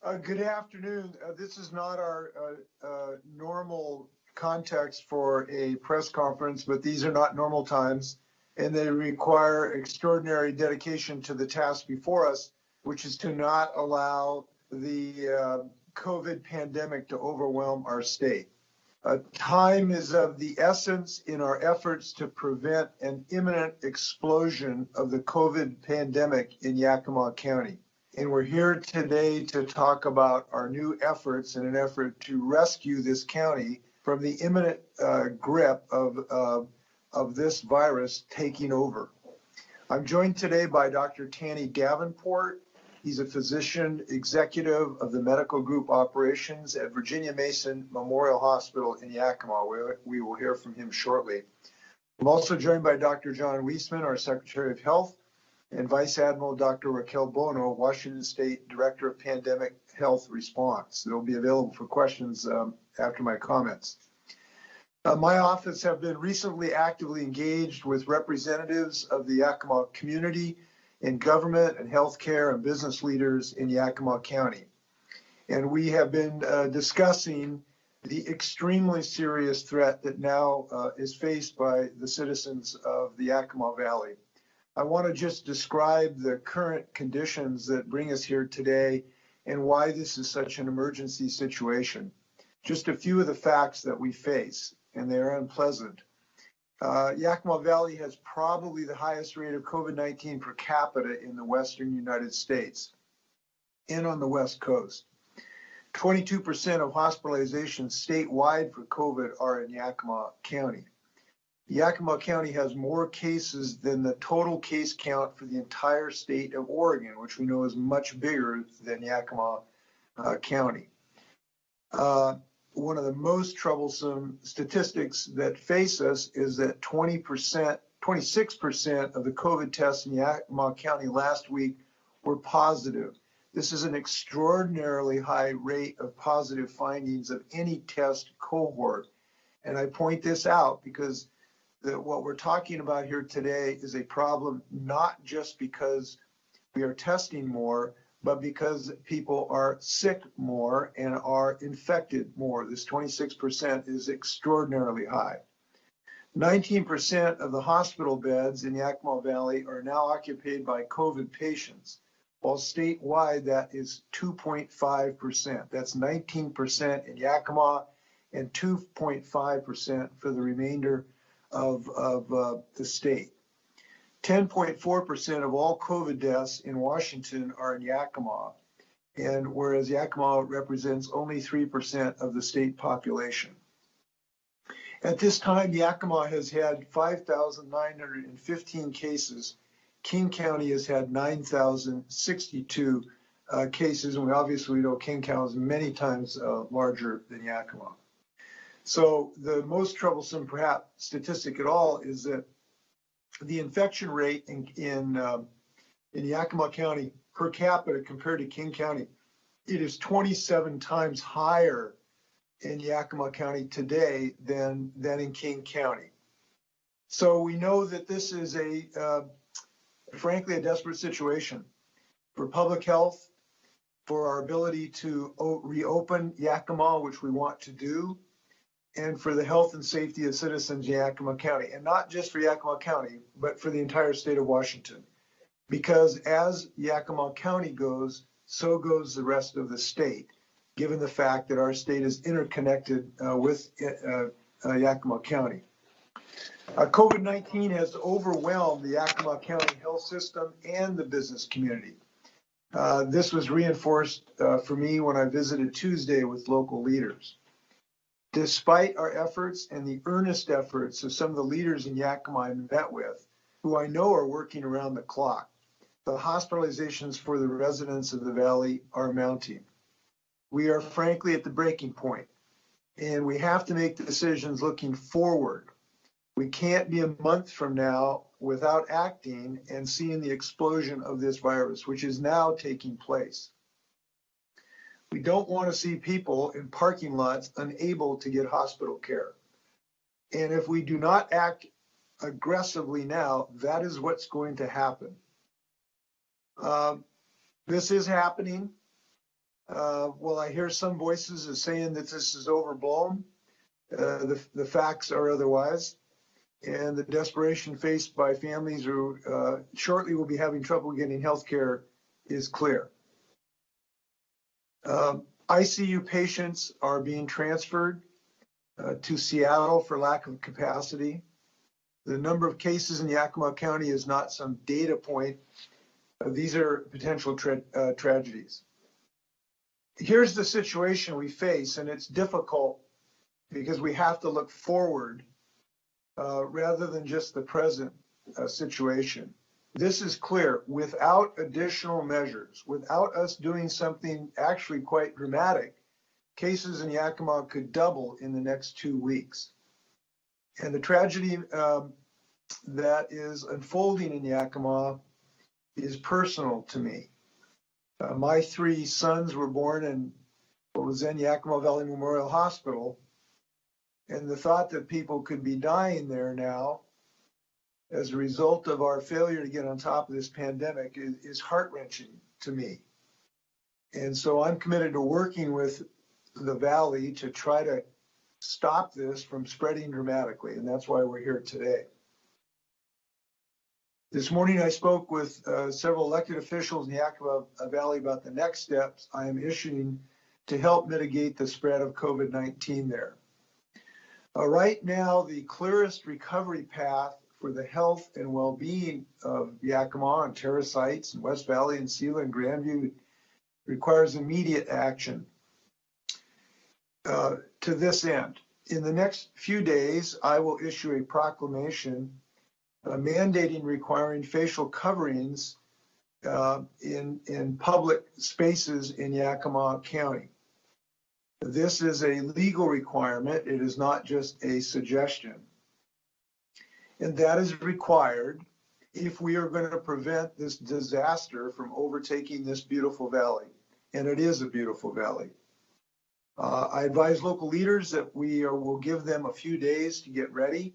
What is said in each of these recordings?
Good afternoon. This is not our normal context for a press conference, but these are not normal times, and they require extraordinary dedication to the task before us, which is to not allow the COVID pandemic to overwhelm our state. Time is of the essence in our efforts to prevent an imminent explosion of the COVID pandemic in Yakima County. And we're here today to talk about our new efforts in an effort to rescue this county from the imminent grip of this virus taking over. I'm joined today by Dr. Tanny Davenport. He's a physician executive of the medical group operations at Virginia Mason Memorial Hospital in Yakima. We will hear from him shortly. I'm also joined by Dr. John Wiesman, our Secretary of Health, and Vice Admiral Dr. Raquel Bono, Washington State Director of Pandemic Health Response. They'll be available for questions after my comments. My office have been recently actively engaged with representatives of the Yakima community in government and healthcare and business leaders in Yakima County. And we have been discussing the extremely serious threat that now is faced by the citizens of the Yakima Valley. I want to just describe the current conditions that bring us here today and why this is such an emergency situation. Just a few of the facts that we face, and they're unpleasant. Yakima Valley has probably the highest rate of COVID-19 per capita in the Western United States and on the West Coast. 22% of hospitalizations statewide for COVID are in Yakima County. Yakima County has more cases than the total case count for the entire state of Oregon, which we know is much bigger than Yakima County. One of the most troublesome statistics that face us is that 26% of the COVID tests in Yakima County last week were positive. This is an extraordinarily high rate of positive findings of any test cohort. And I point this out because what we're talking about here today is a problem not just because we are testing more, but because people are sick more and are infected more. This 26% is extraordinarily high. 19% of the hospital beds in Yakima Valley are now occupied by COVID patients, while statewide that is 2.5%. That's 19% in Yakima and 2.5% for the remainder of the state. 10.4% of all COVID deaths in Washington are in Yakima, and whereas Yakima represents only 3% of the state population. At this time, Yakima has had 5,915 cases. King County has had 9,062 cases, and we obviously know King County is many times larger than Yakima. So the most troublesome, perhaps, statistic at all is that the infection rate in Yakima County per capita compared to King County, it is 27 times higher in Yakima County today than in King County. So we know that this is frankly, a desperate situation for public health, for our ability to reopen Yakima, which we want to do, and for the health and safety of citizens in Yakima County, and not just for Yakima County, but for the entire state of Washington. Because as Yakima County goes, so goes the rest of the state, given the fact that our state is interconnected with Yakima County. COVID-19 has overwhelmed the Yakima County health system and the business community. This was reinforced for me when I visited Tuesday with local leaders. Despite our efforts and the earnest efforts of some of the leaders in Yakima I met with, who I know are working around the clock, the hospitalizations for the residents of the valley are mounting. We are frankly at the breaking point, and we have to make decisions looking forward. We can't be a month from now without acting and seeing the explosion of this virus, which is now taking place. We don't want to see people in parking lots unable to get hospital care. And if we do not act aggressively now, that is what's going to happen. This is happening. Well, I hear some voices as saying that this is overblown. The facts are otherwise. And the desperation faced by families who shortly will be having trouble getting health care is clear. ICU patients are being transferred to Seattle for lack of capacity. The number of cases in Yakima County is not some data point. These are potential tragedies. Here's the situation we face, and it's difficult because we have to look forward rather than just the present situation. This is clear. Without additional measures, without us doing something actually quite dramatic, cases in Yakima could double in the next 2 weeks. And the tragedy that is unfolding in Yakima is personal to me. My 3 sons were born in what was then Yakima Valley Memorial Hospital. And the thought that people could be dying there now as a result of our failure to get on top of this pandemic is heart-wrenching to me. And so I'm committed to working with the Valley to try to stop this from spreading dramatically. And that's why we're here today. This morning, I spoke with several elected officials in the Yakima Valley about the next steps I am issuing to help mitigate the spread of COVID-19 there. Right now, the clearest recovery path for the health and well-being of Yakima and Terrace Heights and West Valley and Selah and Grandview requires immediate action. To this end, in the next few days, I will issue a proclamation mandating requiring facial coverings in public spaces in Yakima County. This is a legal requirement. It is not just a suggestion. And that is required if we are going to prevent this disaster from overtaking this beautiful valley. And it is a beautiful valley. I advise local leaders that will give them a few days to get ready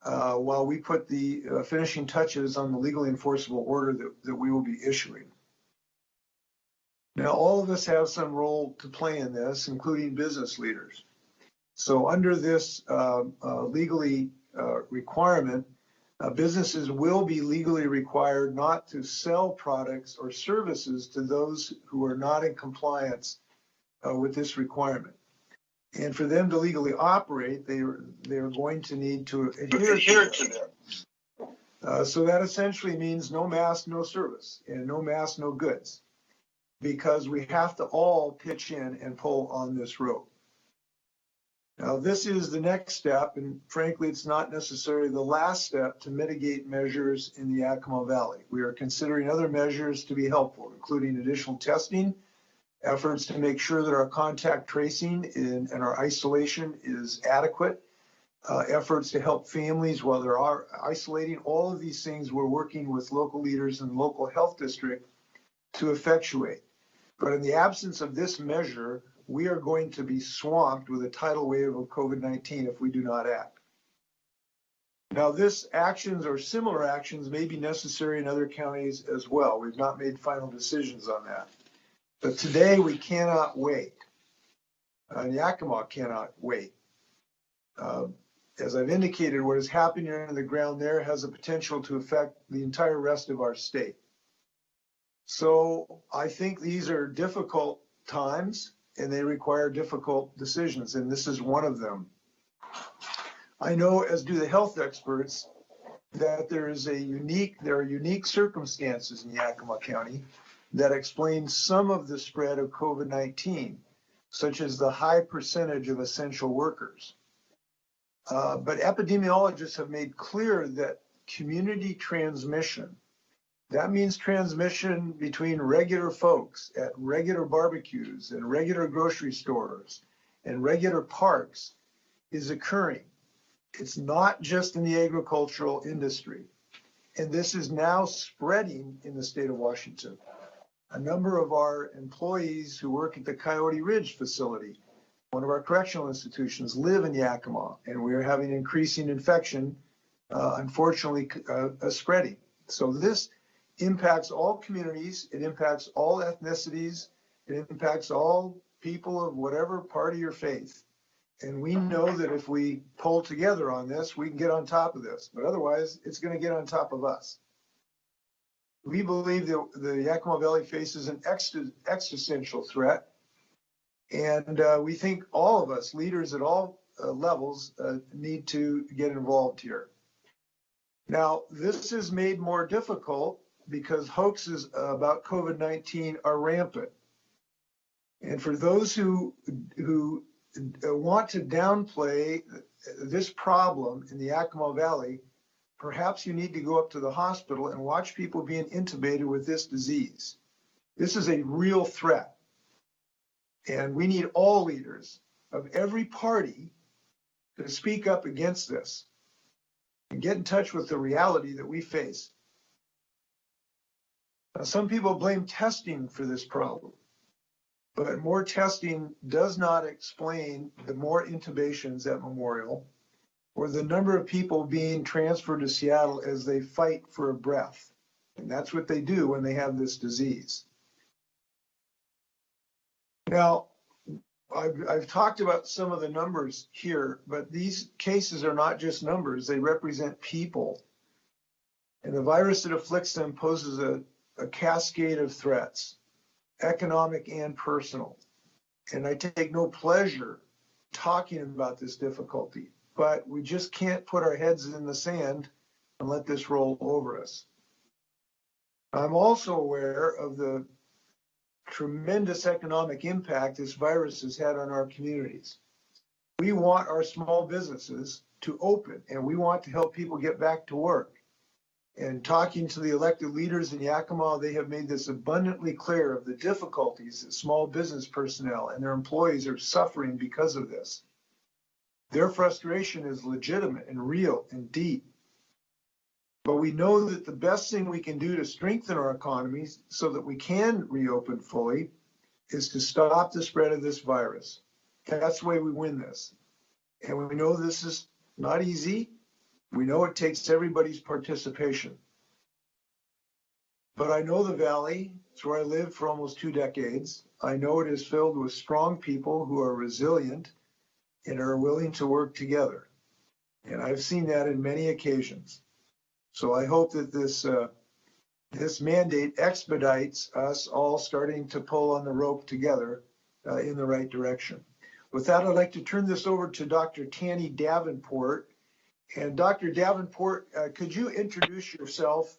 while we put the finishing touches on the legally enforceable order that we will be issuing. Now, all of us have some role to play in this, including business leaders. So under this legally requirement, businesses will be legally required not to sell products or services to those who are not in compliance with this requirement. And for them to legally operate, they are going to need to adhere to them. So that essentially means no mask, no service, and no mask, no goods, because we have to all pitch in and pull on this rope. Now, this is the next step, and frankly, it's not necessarily the last step to mitigate measures in the Yakima Valley. We are considering other measures to be helpful, including additional testing, efforts to make sure that our contact tracing and our isolation is adequate, efforts to help families while they're isolating. All of these things we're working with local leaders and local health district to effectuate. But in the absence of this measure, we are going to be swamped with a tidal wave of COVID-19 if we do not act. Now, this actions or similar actions may be necessary in other counties as well. We've not made final decisions on that. But today we cannot wait. Yakima cannot wait. As I've indicated, what is happening under the ground there has the potential to affect the entire rest of our state. So I think these are difficult times and they require difficult decisions, and this is one of them. I know, as do the health experts, that there are unique circumstances in Yakima County that explain some of the spread of COVID-19, such as the high percentage of essential workers. But epidemiologists have made clear that community transmission, that means transmission between regular folks at regular barbecues and regular grocery stores and regular parks, is occurring. It's not just in the agricultural industry. And this is now spreading in the state of Washington. A number of our employees who work at the Coyote Ridge facility, one of our correctional institutions, live in Yakima, and we are having increasing infection, unfortunately, spreading. So this impacts all communities, it impacts all ethnicities, It impacts all people of whatever party or faith. And we know that if we pull together on this, we can get on top of this. But otherwise, it's going to get on top of us. We believe that the Yakima Valley faces an existential threat. And we think all of us, leaders at all levels, need to get involved here. Now, this is made more difficult because hoaxes about COVID-19 are rampant. And for those who want to downplay this problem in the Yakima Valley, perhaps you need to go up to the hospital and watch people being intubated with this disease. This is a real threat. And we need all leaders of every party to speak up against this and get in touch with the reality that we face. Now, some people blame testing for this problem, but more testing does not explain the more intubations at Memorial or the number of people being transferred to Seattle as they fight for a breath. And that's what they do when they have this disease. Now, I've talked about some of the numbers here, but these cases are not just numbers, they represent people. And the virus that afflicts them poses a cascade of threats, economic and personal. And I take no pleasure talking about this difficulty, but we just can't put our heads in the sand and let this roll over us. I'm also aware of the tremendous economic impact this virus has had on our communities. We want our small businesses to open, and we want to help people get back to work. And talking to the elected leaders in Yakima, they have made this abundantly clear of the difficulties that small business personnel and their employees are suffering because of this. Their frustration is legitimate and real and deep. But we know that the best thing we can do to strengthen our economies so that we can reopen fully is to stop the spread of this virus. That's the way we win this. And we know this is not easy. We know it takes everybody's participation. But I know the Valley. It's where I lived for almost 2 decades. I know it is filled with strong people who are resilient and are willing to work together. And I've seen that in many occasions. So I hope that this mandate expedites us all starting to pull on the rope together in the right direction. With that, I'd like to turn this over to Dr. Tanny Davenport. And Dr. Davenport, could you introduce yourself?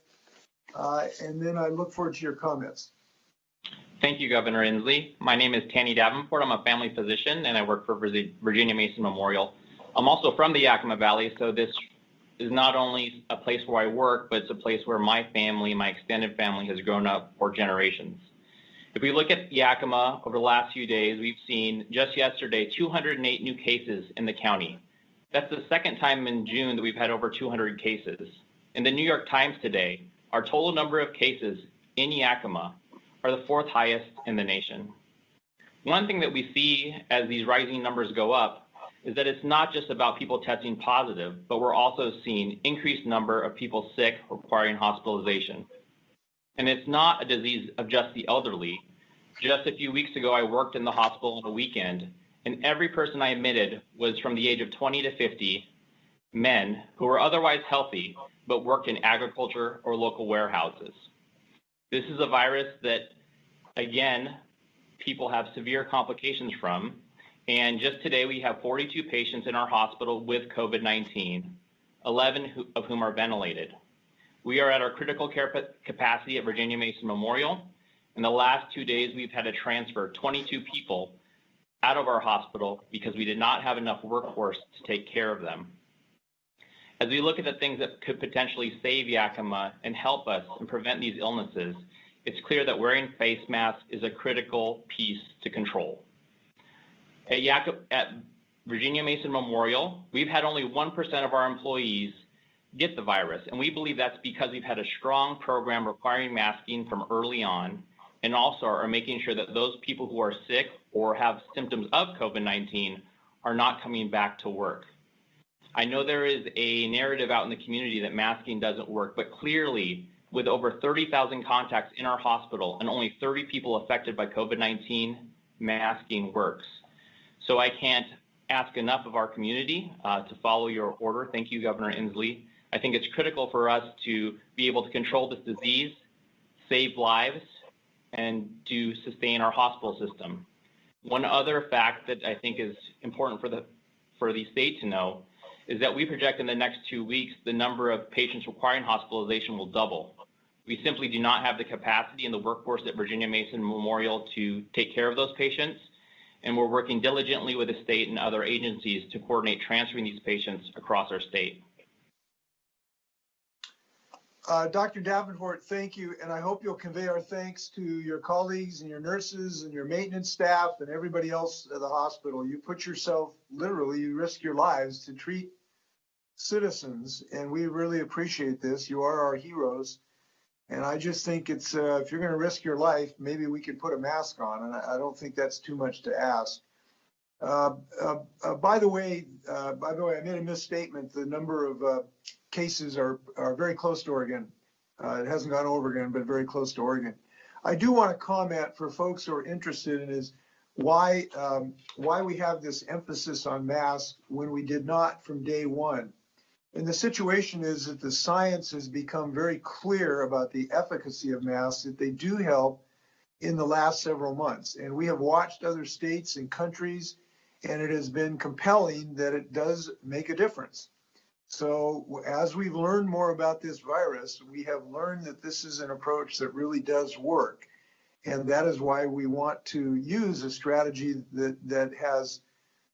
And then I look forward to your comments. Thank you, Governor Inslee. My name is Tanny Davenport. I'm a family physician, and I work for Virginia Mason Memorial. I'm also from the Yakima Valley, so this is not only a place where I work, but it's a place where my family, my extended family, has grown up for generations. If we look at Yakima over the last few days, we've seen just yesterday 208 new cases in the county. That's the second time in June that we've had over 200 cases. In the New York Times today, our total number of cases in Yakima are the 4th highest in the nation. One thing that we see as these rising numbers go up is that it's not just about people testing positive, but we're also seeing increased number of people sick requiring hospitalization. And it's not a disease of just the elderly. Just a few weeks ago, I worked in the hospital on a weekend, and every person I admitted was from the age of 20 to 50, men who were otherwise healthy, but worked in agriculture or local warehouses. This is a virus that, again, people have severe complications from. And just today, we have 42 patients in our hospital with COVID-19, 11 of whom are ventilated. We are at our critical care capacity at Virginia Mason Memorial. In the last 2 days, we've had to transfer 22 people out of our hospital because we did not have enough workforce to take care of them. As we look at the things that could potentially save Yakima and help us and prevent these illnesses, it's clear that wearing face masks is a critical piece to control. At Virginia Mason Memorial, we've had only 1% of our employees get the virus, and we believe that's because we've had a strong program requiring masking from early on, and also are making sure that those people who are sick or have symptoms of COVID-19 are not coming back to work. I know there is a narrative out in the community that masking doesn't work, but clearly with over 30,000 contacts in our hospital and only 30 people affected by COVID-19, masking works. So I can't ask enough of our community to follow your order. Thank you, Governor Inslee. I think it's critical for us to be able to control this disease, save lives, and to sustain our hospital system. One other fact that I think is important for the state to know is that we project in the next 2 weeks the number of patients requiring hospitalization will double. We simply do not have the capacity in the workforce at Virginia Mason Memorial to take care of those patients, and we're working diligently with the state and other agencies to coordinate transferring these patients across our state. Dr. Davenport, thank you, and I hope you'll convey our thanks to your colleagues and your nurses and your maintenance staff and everybody else at the hospital. You put yourself, literally, you risk your lives to treat citizens, and we really appreciate this. You are our heroes, and I just think it's, if you're gonna risk your life, maybe we could put a mask on, and I don't think that's too much to ask. By the way, I made a misstatement. The number of cases are very close to Oregon. It hasn't gone over Oregon, but very close to Oregon. I do want to comment for folks who are interested in is why we have this emphasis on masks when we did not from day one. And the situation is that the science has become very clear about the efficacy of masks, that they do help in the last several months. And we have watched other states and countries, and it has been compelling that it does make a difference. So as we've learned more about this virus, we have learned that this is an approach that really does work. And that is why we want to use a strategy that has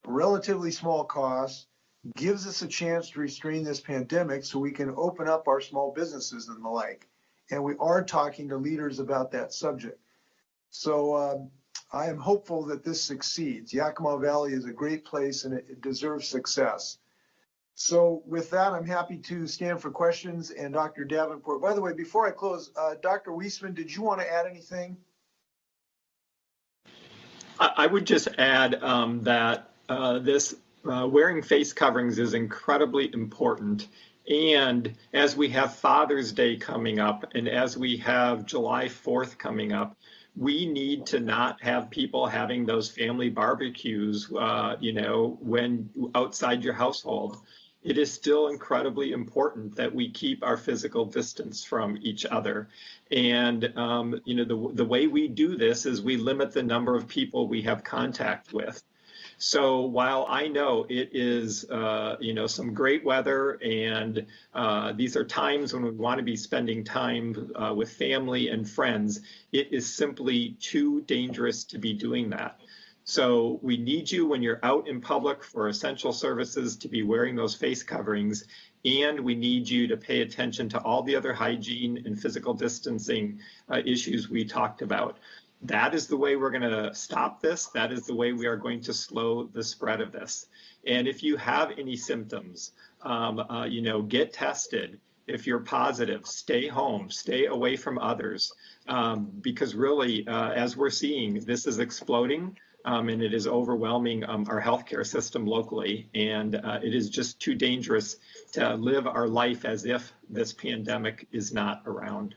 relatively small costs, gives us a chance to restrain this pandemic so we can open up our small businesses and the like. And we are talking to leaders about that subject. So I am hopeful that this succeeds. Yakima Valley is a great place and it deserves success. So with that, I'm happy to stand for questions. And Dr. Davenport, by the way, before I close, Dr. Wiesman, did you want to add anything? I would just add that this wearing face coverings is incredibly important. And as we have Father's Day coming up and as we have July 4th coming up, we need to not have people having those family barbecues, when outside your household. It is still incredibly important that we keep our physical distance from each other. And, the way we do this is we limit the number of people we have contact with. So while I know it is, some great weather and these are times when we want to be spending time with family and friends, it is simply too dangerous to be doing that. So we need you when you're out in public for essential services to be wearing those face coverings, and we need you to pay attention to all the other hygiene and physical distancing issues we talked about. That is the way we're going to stop this. That is the way we are going to slow the spread of this. And if you have any symptoms, get tested. If you're positive, stay home, stay away from others, because really, as we're seeing, this is exploding. And it is overwhelming our healthcare system locally, and it is just too dangerous to live our life as if this pandemic is not around.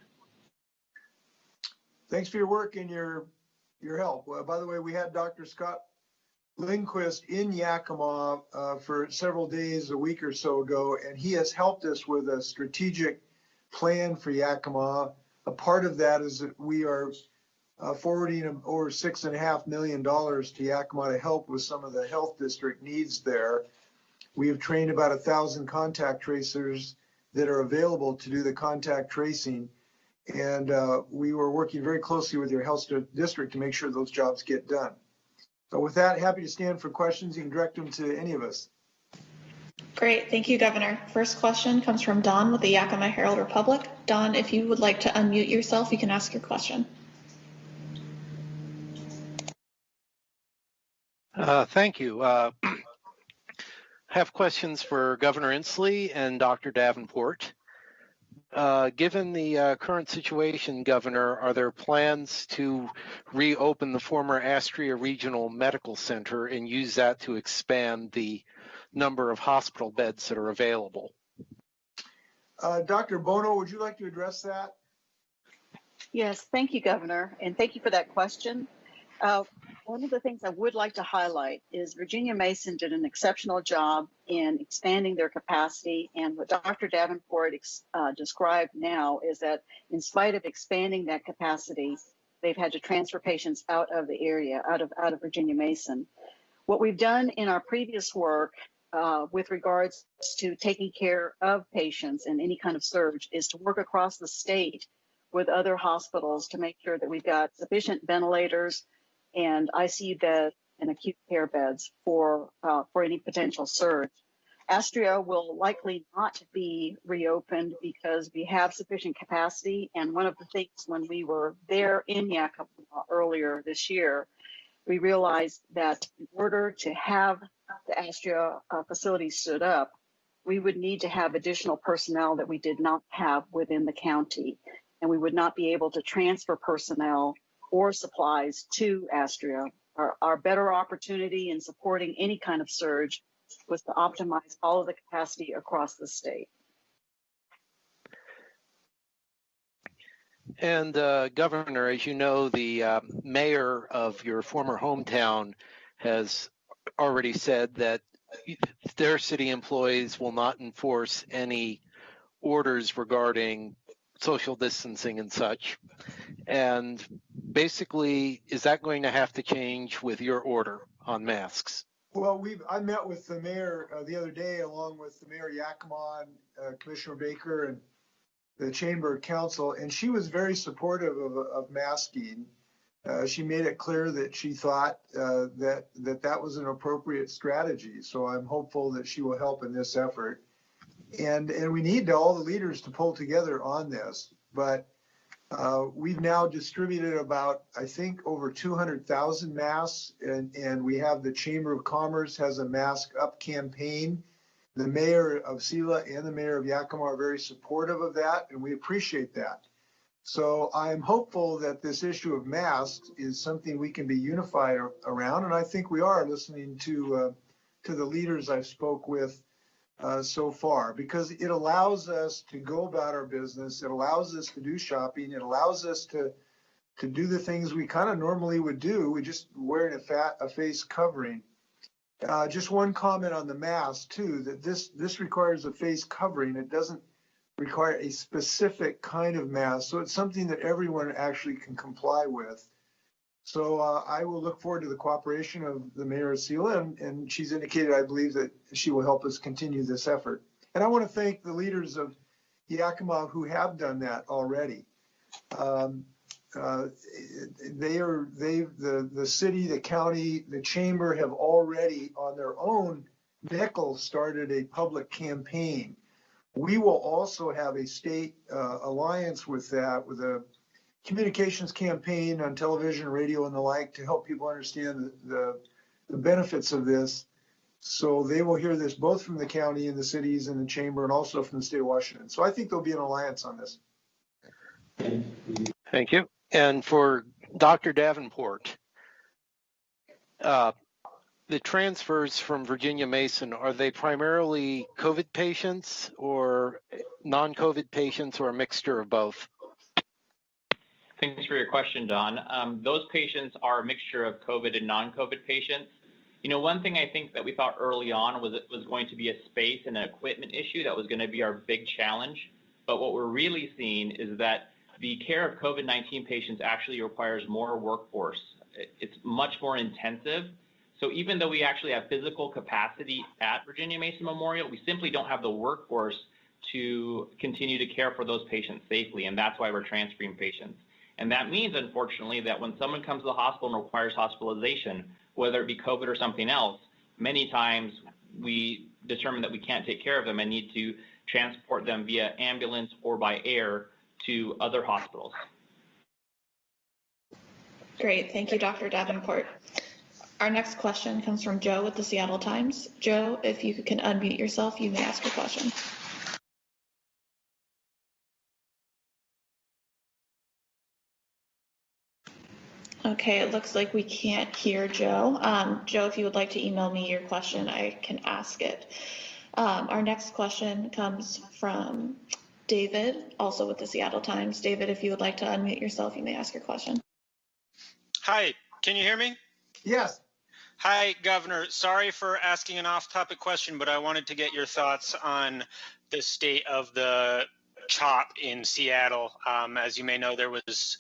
Thanks for your work and your help. By the way, we had Dr. Scott Lindquist in Yakima for several days, a week or so ago, and he has helped us with a strategic plan for Yakima. A part of that is that we are forwarding over $6.5 million to Yakima to help with some of the health district needs there. We have trained about 1,000 contact tracers that are available to do the contact tracing. And we were working very closely with your health district to make sure those jobs get done. So with that, happy to stand for questions. You can direct them to any of us. Great, thank you, Governor. First question comes from Don with the Yakima Herald Republic. Don, if you would like to unmute yourself, you can ask your question. Thank you. I have questions for Governor Inslee and Dr. Davenport. Given the current situation, Governor, are there plans to reopen the former Astria Regional Medical Center and use that to expand the number of hospital beds that are available? Dr. Bono, would you like to address that? Yes, thank you, Governor, and thank you for that question. One of the things I would like to highlight is Virginia Mason did an exceptional job in expanding their capacity, and what Dr. Davenport described now is that in spite of expanding that capacity, they've had to transfer patients out of the area, out of Virginia Mason. What we've done in our previous work with regards to taking care of patients in any kind of surge is to work across the state with other hospitals to make sure that we've got sufficient ventilators and ICU beds and acute care beds for any potential surge. Astria will likely not be reopened because we have sufficient capacity. And one of the things when we were there in Yakima earlier this year, we realized that in order to have the Astria facility stood up, we would need to have additional personnel that we did not have within the county. And we would not be able to transfer personnel or supplies to Astria. Our better opportunity in supporting any kind of surge was to optimize all of the capacity across the state. And Governor, as you know, the mayor of your former hometown has already said that their city employees will not enforce any orders regarding social distancing and such. And basically, is that going to have to change with your order on masks? Well, I met with the mayor the other day, along with the mayor of Yakima, Commissioner Baker, and the Chamber Council, and she was very supportive of masking. She made it clear that she thought that was an appropriate strategy. So I'm hopeful that she will help in this effort. And we need all the leaders to pull together on this. But we've now distributed about, I think, over 200,000 masks, and we have the Chamber of Commerce has a Mask Up campaign. The mayor of Sela and the mayor of Yakima are very supportive of that, and we appreciate that. So I'm hopeful that this issue of masks is something we can be unified around, and I think we are, listening to the leaders I've spoke with so far, because it allows us to go about our business. It allows us to do shopping. It allows us to do the things we kind of normally would do. We just wearing a face covering. Just one comment on the mask too, that this requires a face covering. It doesn't require a specific kind of mask. So it's something that everyone actually can comply with. So I will look forward to the cooperation of the mayor of Sela, and she's indicated, I believe, that she will help us continue this effort. And I want to thank the leaders of Yakima who have done that already. The city, the county, the chamber have already on their own nickel started a public campaign. We will also have a state alliance with that, with a communications campaign on television, radio, and the like to help people understand the benefits of this. So they will hear this both from the county and the cities and the chamber and also from the state of Washington. So I think there'll be an alliance on this. Thank you. And for Dr. Davenport, the transfers from Virginia Mason, are they primarily COVID patients or non-COVID patients or a mixture of both? Thanks for your question, Don. Those patients are a mixture of COVID and non-COVID patients. You know, one thing I think that we thought early on was it was going to be a space and an equipment issue that was going to be our big challenge. But what we're really seeing is that the care of COVID-19 patients actually requires more workforce. It's much more intensive. So even though we actually have physical capacity at Virginia Mason Memorial, we simply don't have the workforce to continue to care for those patients safely. And that's why we're transferring patients. And that means, unfortunately, that when someone comes to the hospital and requires hospitalization, whether it be COVID or something else, many times we determine that we can't take care of them and need to transport them via ambulance or by air to other hospitals. Great. Thank you, Dr. Davenport. Our next question comes from Joe with the Seattle Times. Joe, if you can unmute yourself, you may ask your question. Okay, it looks like we can't hear Joe. Joe, if you would like to email me your question, I can ask it. Our next question comes from David, also with the Seattle Times. David, if you would like to unmute yourself, you may ask your question. Hi, can you hear me? Yes. Hi, Governor. Sorry for asking an off-topic question, but I wanted to get your thoughts on the state of the CHOP in Seattle. As you may know, there was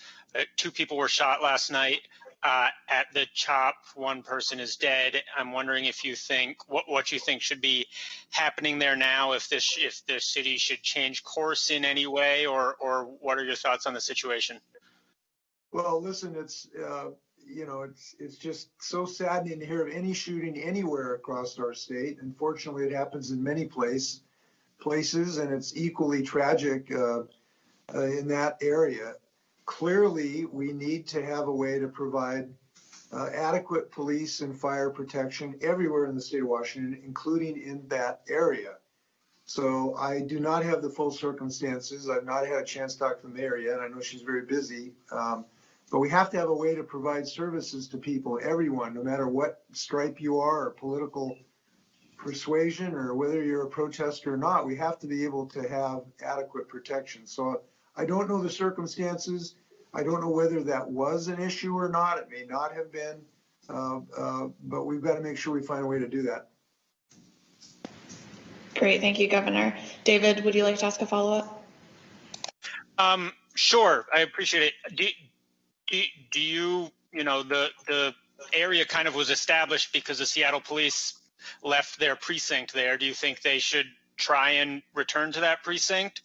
2 people were shot last night at the CHOP. 1 person is dead. I'm wondering if you think what you think should be happening there now, if the city should change course in any way, or what are your thoughts on the situation? Well, listen, it's just so saddening to hear of any shooting anywhere across our state. Unfortunately, it happens in many places, and it's equally tragic in that area. Clearly, we need to have a way to provide adequate police and fire protection everywhere in the state of Washington, including in that area. So I do not have the full circumstances. I've not had a chance to talk to the mayor yet. I know she's very busy. But we have to have a way to provide services to people, everyone, no matter what stripe you are or political persuasion or whether you're a protester or not. We have to be able to have adequate protection. So I don't know the circumstances. I don't know whether that was an issue or not. It may not have been, but we've got to make sure we find a way to do that. Great, thank you, Governor. David, would you like to ask a follow-up? Sure, I appreciate it. Do you know, the area kind of was established because the Seattle police left their precinct there. Do you think they should try and return to that precinct?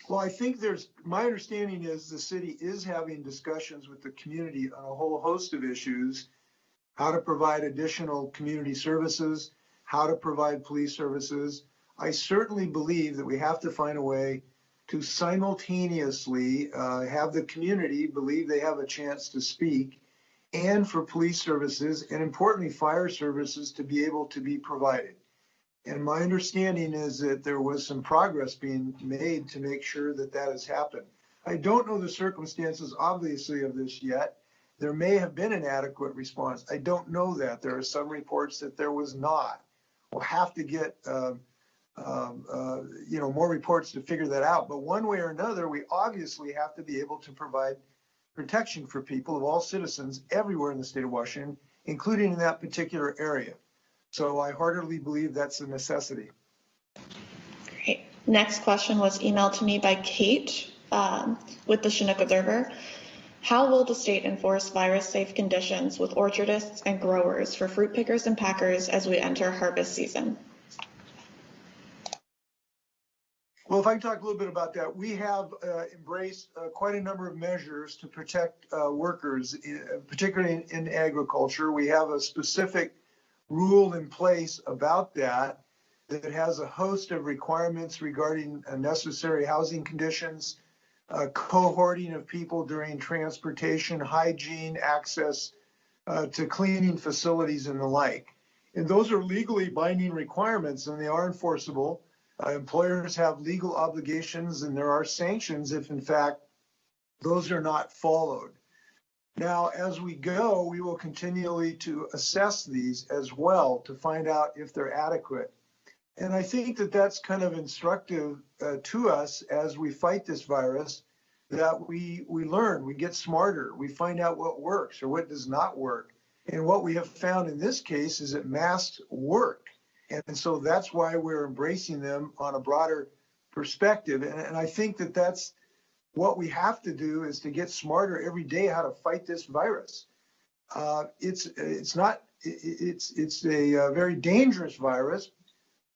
Well, I think my understanding is the city is having discussions with the community on a whole host of issues, how to provide additional community services, how to provide police services. I certainly believe that we have to find a way to simultaneously have the community believe they have a chance to speak, and for police services and importantly fire services to be able to be provided. And my understanding is that there was some progress being made to make sure that that has happened. I don't know the circumstances obviously of this yet. There may have been an adequate response. I don't know that. There are some reports that there was not. We'll have to get more reports to figure that out. But one way or another, we obviously have to be able to provide protection for people of all citizens everywhere in the state of Washington, including in that particular area. So I heartily believe that's a necessity. Great. Next question was emailed to me by Kate with the Chinook Observer. How will the state enforce virus-safe conditions with orchardists and growers for fruit pickers and packers as we enter harvest season? Well, if I can talk a little bit about that, we have embraced quite a number of measures to protect workers, particularly in agriculture. We have a specific rule in place about that has a host of requirements regarding necessary housing conditions, cohorting of people during transportation, hygiene, access to cleaning facilities and the like. And those are legally binding requirements and they are enforceable. Employers have legal obligations and there are sanctions if in fact those are not followed. Now, as we go, we will continually to assess these as well to find out if they're adequate. And I think that that's kind of instructive to us as we fight this virus, that we learn, we get smarter, we find out what works or what does not work. And what we have found in this case is that masks work. And so that's why we're embracing them on a broader perspective. And I think that that's what we have to do is to get smarter every day how to fight this virus. It's a very dangerous virus,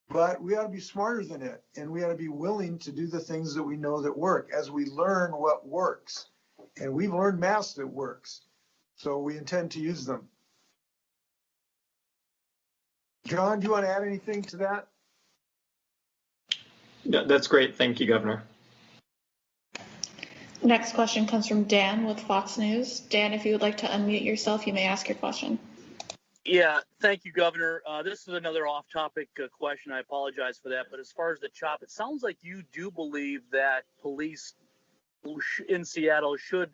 but we ought to be smarter than it. And we ought to be willing to do the things that we know that work as we learn what works. And we've learned masks that works. So we intend to use them. John, do you want to add anything to that? No, that's great. Thank you, Governor. Next question comes from Dan with Fox News. Dan, if you would like to unmute yourself, you may ask your question. Yeah, thank you, Governor. This is another off-topic question. I apologize for that. But as far as the CHOP, it sounds like you do believe that police in Seattle should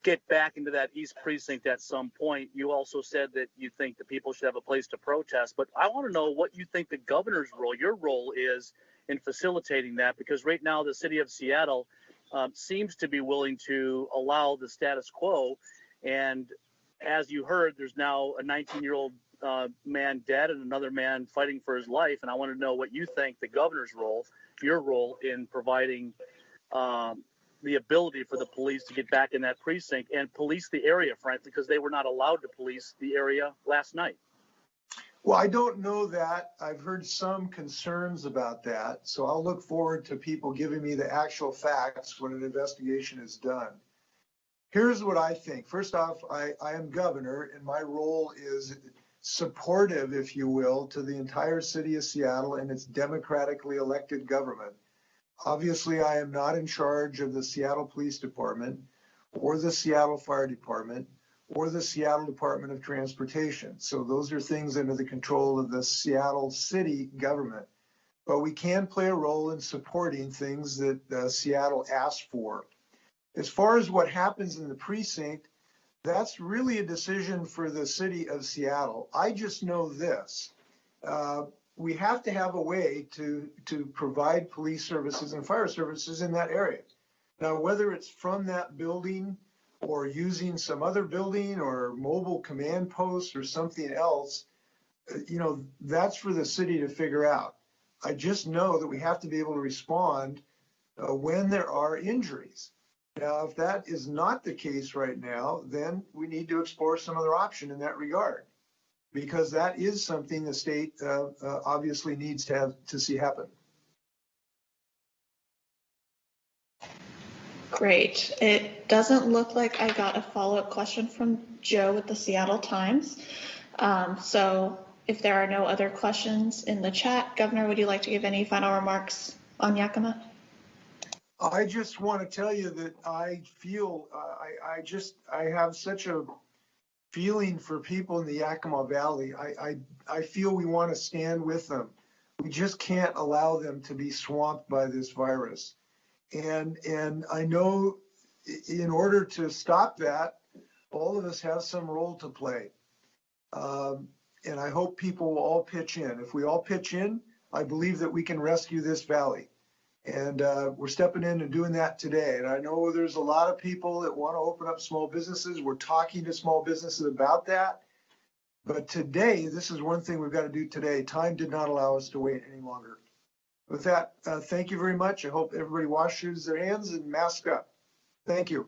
get back into that East Precinct at some point. You also said that you think the people should have a place to protest. But I want to know what you think the governor's role, your role is in facilitating that, because right now the city of Seattle seems to be willing to allow the status quo. And as you heard, there's now a 19-year-old man dead and another man fighting for his life. And I want to know what you think the governor's role, your role in providing the ability for the police to get back in that precinct and police the area, frankly, because they were not allowed to police the area last night. Well, I don't know that. I've heard some concerns about that. So I'll look forward to people giving me the actual facts when an investigation is done. Here's what I think. First off, I am governor, and my role is supportive, if you will, to the entire city of Seattle and its democratically elected government. Obviously, I am not in charge of the Seattle Police Department or the Seattle Fire Department or the Seattle Department of Transportation. So those are things under the control of the Seattle city government. But we can play a role in supporting things that Seattle asked for. As far as what happens in the precinct, that's really a decision for the city of Seattle. I just know this. We have to have a way to provide police services and fire services in that area. Now, whether it's from that building or using some other building or mobile command posts or something else, that's for the city to figure out. I just know that we have to be able to respond when there are injuries. Now, if that is not the case right now, then we need to explore some other option in that regard, because that is something the state obviously needs to see happen. Great. It doesn't look like I got a follow-up question from Joe with the Seattle Times. So if there are no other questions in the chat, Governor, would you like to give any final remarks on Yakima? I just want to tell you that I feel, I have such a feeling for people in the Yakima Valley. I feel we want to stand with them. We just can't allow them to be swamped by this virus. And I know in order to stop that, all of us have some role to play. And I hope people will all pitch in. If we all pitch in, I believe that we can rescue this valley. And we're stepping in and doing that today. And I know there's a lot of people that want to open up small businesses. We're talking to small businesses about that. But today, this is one thing we've got to do today. Time did not allow us to wait any longer. With that, thank you very much. I hope everybody washes their hands and mask up. Thank you.